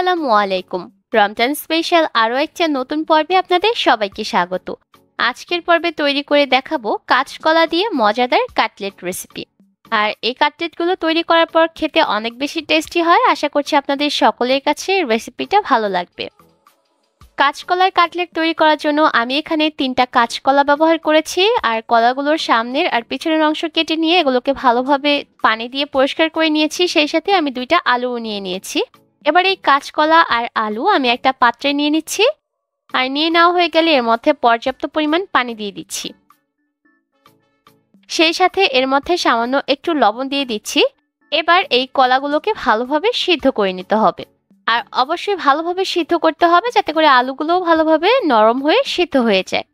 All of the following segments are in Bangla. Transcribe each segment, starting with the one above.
আসসালামু আলাইকুম। রমজান স্পেশাল আরও একটা নতুন পর্বে আপনাদের সবাইকে স্বাগত। আজকের পর্বে তৈরি করে দেখাবো কাঁচকলা দিয়ে মজাদার কাটলেট রেসিপি। আর এই কাটলেটগুলো তৈরি করার পর খেতে অনেক বেশি টেস্টি হয়। আশা করছি আপনাদের সকলের কাছে রেসিপিটা ভালো লাগবে। কাঁচকলার কাটলেট তৈরি করার জন্য আমি এখানে 3টা কাঁচকলা ব্যবহার করেছি। আর কলাগুলোর সামনের আর পিছনের অংশ কেটে নিয়ে এগুলোকে ভালোভাবে পানি দিয়ে পরিষ্কার করে নিয়েছি। সেই সাথে আমি 2টা আলুও নিয়ে নিয়েছি। এবার এই কাঁচকলা আর আলু আমি একটা পাত্রে নিয়ে নিচ্ছি। আর নিয়ে নেওয়া হয়ে গেলে এর মধ্যে পর্যাপ্ত পরিমাণ পানি দিয়ে দিচ্ছি। সেই সাথে এর মধ্যে সামান্য একটু লবণ দিয়ে দিচ্ছি। এবার এই কলাগুলোকে ভালোভাবে সিদ্ধ করে নিতে হবে। আর অবশ্যই ভালোভাবে সিদ্ধ করতে হবে যাতে করে আলুগুলোও ভালোভাবে নরম হয়ে সিদ্ধ হয়ে যায়।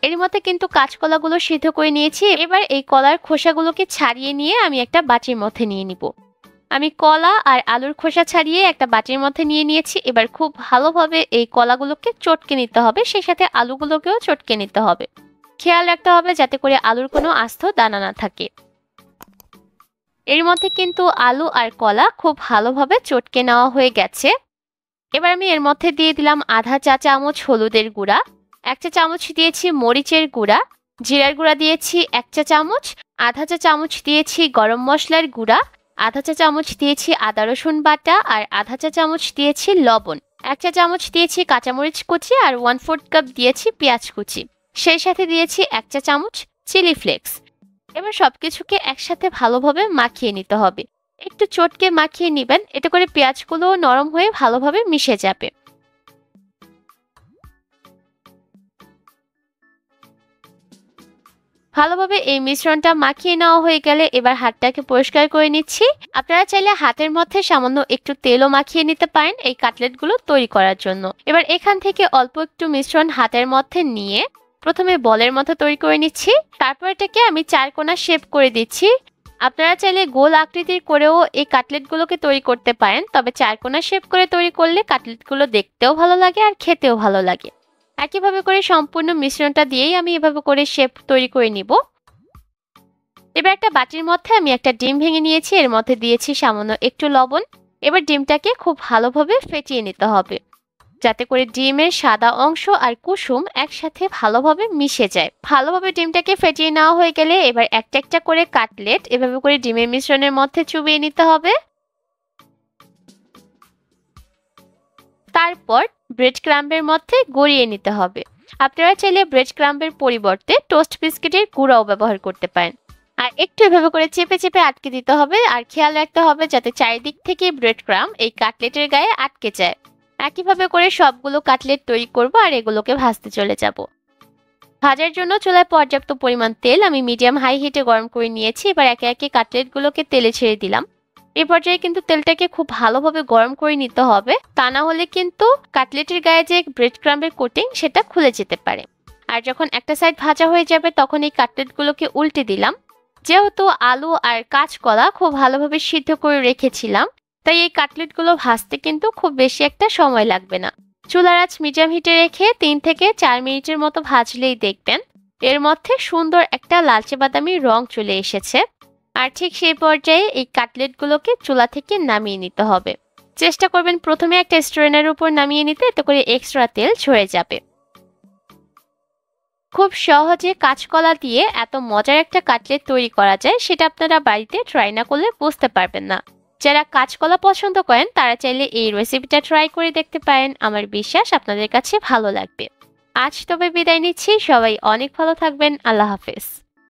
এর মধ্যে কিন্তু কাঁচকলাগুলো সিদ্ধ করে নিয়েছি। এবার এই কলার খোসাগুলোকে ছাড়িয়ে নিয়ে আমি একটা বাটির মধ্যে নিয়ে নিব। আমি কলা আর আলুর খোসা ছাড়িয়ে একটা বাটির মধ্যে নিয়ে নিয়েছি। এবার খুব ভালোভাবে এই কলাগুলোকে চটকে নিতে হবে, সেই সাথে আলুগুলোকেও চটকে নিতে হবে। খেয়াল রাখতে হবে যাতে করে আলুর কোনো আস্ত দানা না থাকে। এর মধ্যে কিন্তু আলু আর কলা খুব ভালোভাবে চটকে নেওয়া হয়ে গেছে। এবার আমি এর মধ্যে দিয়ে দিলাম আধা চা চামচ হলুদের গুঁড়া, 1 চা চামচ দিয়েছি মরিচের গুঁড়া, জিরার গুঁড়া দিয়েছি 1 চা চামচ, আধা চা চামচ দিয়েছি গরম মশলার গুঁড়া, আধা চা চামচ দিয়েছি আদা রসুন বাটা, আর আধা চা চামচ দিয়েছি লবণ, 1 চা চামচ দিয়েছি কাঁচামরিচ কুচি, আর 1/4 কাপ দিয়েছি পেঁয়াজ কুচি। সেই সাথে দিয়েছি 1 চা চামচ চিলি ফ্লেক্স। এবার সবকিছুকে একসাথে ভালোভাবে মাখিয়ে নিতে হবে। একটু চটকে মাখিয়ে নেবেন, এতে করে পেঁয়াজগুলো নরম হয়ে ভালোভাবে মিশে যাবে। ভালোভাবে এই মিশ্রণটা মাখিয়ে নেওয়া হয়ে গেলে এবার হাতটাকে পরিষ্কার করে নিচ্ছি। আপনারা চাইলে হাতের মধ্যে সামান্য একটু তেলও মাখিয়ে নিতে পারেন এই কাটলেটগুলো তৈরি করার জন্য। এবার এখান থেকে অল্প একটু মিশ্রণ হাতের মধ্যে নিয়ে প্রথমে বলের মতো তৈরি করে নিচ্ছি। তারপর এটাকে আমি 4 কোণা শেপ করে দিচ্ছি। আপনারা চাইলে গোল আকৃতির করেও এই কাটলেটগুলোকে তৈরি করতে পারেন, তবে 4 কোণা শেপ করে তৈরি করলে কাটলেটগুলো দেখতেও ভালো লাগে আর খেতেও ভালো লাগে। একইভাবে করে সম্পূর্ণ মিশ্রণটা দিয়েই আমি এভাবে করে শেপ তৈরি করে নিব। এবার একটা বাটির মধ্যে আমি একটা ডিম ভেঙে নিয়েছি, এর মধ্যে দিয়েছি সামান্য একটু লবণ। এবার ডিমটাকে খুব ভালোভাবে ফেটিয়ে নিতে হবে যাতে করে ডিমের সাদা অংশ আর কুসুম একসাথে ভালোভাবে মিশে যায়। ভালোভাবে ডিমটাকে ফেটিয়ে নেওয়া হয়ে গেলে এবার একটা একটা করে কাটলেট এভাবে করে ডিমের মিশ্রণের মধ্যে চুবিয়ে নিতে হবে। তারপর ব্রেড ক্রাম্বের মধ্যে গড়িয়ে নিতে হবে। আপনারা চাইলে ব্রেড ক্রাম্বের পরিবর্তে টোস্ট বিস্কিটের গুঁড়াও ব্যবহার করতে পারেন। আর একটু এভাবে করে চেপে চেপে আটকে দিতে হবে। আর খেয়াল রাখতে হবে যাতে চারিদিক থেকে ব্রেড ক্রাম্ব এই কাটলেটের গায়ে আটকে যায়। একইভাবে করে সবগুলো কাটলেট তৈরি করব আর এগুলোকে ভাজতে চলে যাব। ভাজার জন্য চুলায় পর্যাপ্ত পরিমাণ তেল আমি মিডিয়াম হাই হিটে গরম করে নিয়েছি। এবার একে একে কাটলেটগুলোকে তেলে ছেড়ে দিলাম। এই পর্যায়ে কিন্তু তেলটাকে খুব ভালোভাবে গরম করে নিতে হবে, তা না হলে কিন্তু কাটলেটের গায়ে যে ব্রেড ক্রাম্বের কোটিং সেটা খুলে যেতে পারে। আর যখন একটা সাইড ভাজা হয়ে যাবে তখন এই কাটলেটগুলোকে উল্টে দিলাম। যেহেতু আলু আর কাঁচকলা খুব ভালোভাবে সিদ্ধ করে রেখেছিলাম, তাই এই কাটলেটগুলো ভাজতে কিন্তু খুব বেশি একটা সময় লাগবে না। চুলার আঁচ মিডিয়াম হিটে রেখে 3 থেকে 4 মিনিটের মতো ভাজলেই দেখবেন এর মধ্যে সুন্দর একটা লালচে বাদামি রং চলে এসেছে। আর ঠিক সেই পর্যায়ে এই কাটলেটগুলোকে চুলা থেকে নামিয়ে নিতে হবে। চেষ্টা করবেন প্রথমে একটা স্ট্রেনারের উপর নামিয়ে নিতে, এতে করে এক্সট্রা তেল ঝরে যাবে। খুব সহজে কাঁচকলা দিয়ে এত মজার একটা কাটলেট তৈরি করা যায়, সেটা আপনারা বাড়িতে ট্রাই না করলে বুঝতে পারবেন না। যারা কাঁচকলা পছন্দ করেন তারা চাইলে এই রেসিপিটা ট্রাই করে দেখতে পারেন। আমার বিশ্বাস আপনাদের কাছে ভালো লাগবে। আজ তবে বিদায় নিচ্ছি, সবাই অনেক ভালো থাকবেন। আল্লাহ হাফেজ।